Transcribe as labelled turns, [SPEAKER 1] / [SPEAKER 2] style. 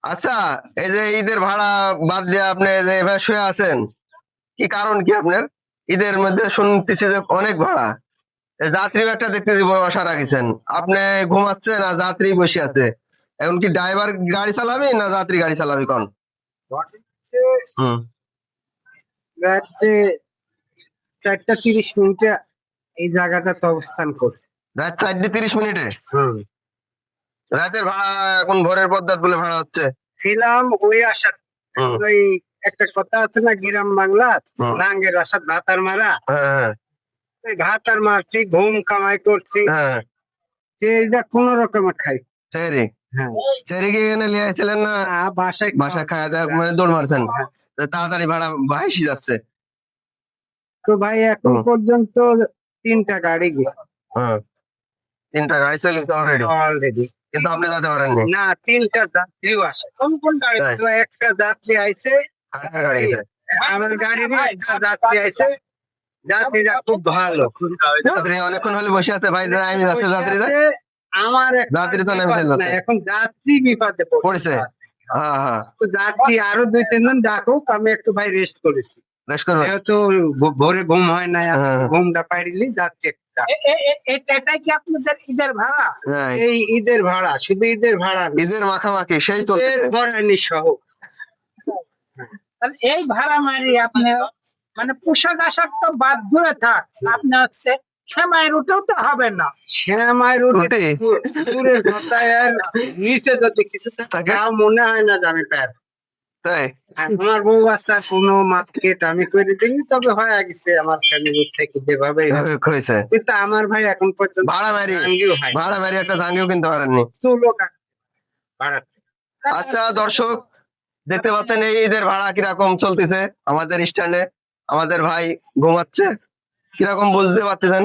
[SPEAKER 1] আচ্ছা, এই যে ঈদের ভাড়া বাদ দিয়ে আপনি যে এভাবে শুয়ে আছেন, কি কারণ কি আপনার? ঈদের মধ্যে শুনতেছি যে অনেক ভাড়া। যাত্রী একটা দেখতেছি বসা রাখিছেন, আপনি ঘুমাচ্ছেন আর যাত্রী বসে আছে। এখন কি ড্রাইভার গাড়ি চালাবি না যাত্রী গাড়ি চালাবি কোন? হুম।
[SPEAKER 2] রাত্রে 4:30 এই জায়গাটাতে অবস্থান করছে।
[SPEAKER 1] রাত 4:30।
[SPEAKER 2] হুম।
[SPEAKER 1] রাতের ভাড়া এখন ভোরের পদ্মার বলে ভাড়া হচ্ছে।
[SPEAKER 2] ছিলাম ওই আশা,
[SPEAKER 1] হুম।
[SPEAKER 2] ওই একটা কথা আছে না গ্রাম বাংলার,
[SPEAKER 1] হুম।
[SPEAKER 2] নাঙ্গের আশাত ভাতার মারা।
[SPEAKER 1] হ্যাঁ,
[SPEAKER 2] ওই ভাতার মারছি, ঘুম কামাই করছি,
[SPEAKER 1] হ্যাঁ।
[SPEAKER 2] সেইটা কোন রকমে খাই।
[SPEAKER 1] সেরি
[SPEAKER 2] হ্যাঁ,
[SPEAKER 1] সেরি কি এখানে লিয়ে আইছিলেন না
[SPEAKER 2] বাসায়
[SPEAKER 1] বাসা খাওয়া দাওয়া মানে দৌড় মারছেন?
[SPEAKER 2] হ্যাঁ।
[SPEAKER 1] তো তাড়াতাড়ি ভাড়া ভাইসি যাচ্ছে।
[SPEAKER 2] তো ভাই এখন
[SPEAKER 1] হুম।
[SPEAKER 2] পর্যন্ত 3টা গাড়ি গেছে
[SPEAKER 1] হ্যাঁ, 3টা গাড়ি চলে গেছে অলরেডি,
[SPEAKER 2] অলরেডি।
[SPEAKER 1] কিন্তু আপনি যেতে পারেননি।
[SPEAKER 2] না, 3টা যাত্রীও আসে। কোন কোন গাড়ি?
[SPEAKER 1] তাই?
[SPEAKER 2] তো একটা যাত্রী আইছে,
[SPEAKER 1] আরেকটা গাড়ি গেছে।
[SPEAKER 2] আমার গাড়িরই একটা যাত্রী আইছে। যাত্রীরা খুব ভালো।
[SPEAKER 1] যাত্রী অনেকক্ষণ হলে বসে আছে, ভাই আমি যাচ্ছে যাত্রীরা।
[SPEAKER 2] বসে আছে, আমার একটা
[SPEAKER 1] যাত্রী তো নেমে
[SPEAKER 2] বিপদ
[SPEAKER 1] চলে
[SPEAKER 2] নাই,
[SPEAKER 1] যাচ্ছে।
[SPEAKER 2] এখন যাত্রী বিপদে
[SPEAKER 1] পড়েছে।
[SPEAKER 2] পড়েছে।
[SPEAKER 1] হ্যাঁ, হ্যাঁ।
[SPEAKER 2] তো যাত্রী আরো 2-3 জন ডাকুক, আমি একটু ভাই রেস্ট করেছি।
[SPEAKER 1] বেশ করবে।
[SPEAKER 2] যেহেতু ভোরে ঘুম হয় না,
[SPEAKER 1] হ্যাঁ।
[SPEAKER 2] ঘুমটা পাইলি যাত্রী একটা। এটাই কি আপনাদের ঈদের ভাড়া?
[SPEAKER 1] হ্যাঁ,
[SPEAKER 2] এই ঈদের ভাড়া, শুধু ঈদের ভাড়া না,
[SPEAKER 1] ঈদের মাখামাখি সেই চলছে।
[SPEAKER 2] ঈদের ভরানি সহ।
[SPEAKER 3] তাহলে এই ভাড়া মারি আপনি মানে পোশাক আশাক তো বাদ ধরে থাক, আপনি হচ্ছে সেমাই রুটেও তো হবে না।
[SPEAKER 2] শ্যামাই রুটি সুরের কথায় আর নিচে যদি কিছু
[SPEAKER 1] থাকে?
[SPEAKER 2] তাও মনে হয় না যে আমি প্যার।
[SPEAKER 1] তাই
[SPEAKER 2] আমার বউ বাচ্চা কোনো মার্কেট আমি করে দিই, তবে হয়ে গেছে আমার ফ্যামিলি থেকে যেভাবে
[SPEAKER 1] হয়েছে।
[SPEAKER 2] কিন্তু আমার ভাই এখন পর্যন্ত
[SPEAKER 1] ভাড়া মারি
[SPEAKER 2] জাঙ্গিও হয় না।
[SPEAKER 1] ভাড়া মারি একটা জাঙ্গিও কিনতে পারেননি।
[SPEAKER 2] চুলও ভাড়া।
[SPEAKER 1] আচ্ছা দর্শক, দেখতে পাচ্ছেন এই ঈদের ভাড়া কিরকম চলতেছে আমাদের স্ট্যান্ডে। আমাদের ভাই ঘুমাচ্ছে, কিরকম বুঝতে পারতেছেন।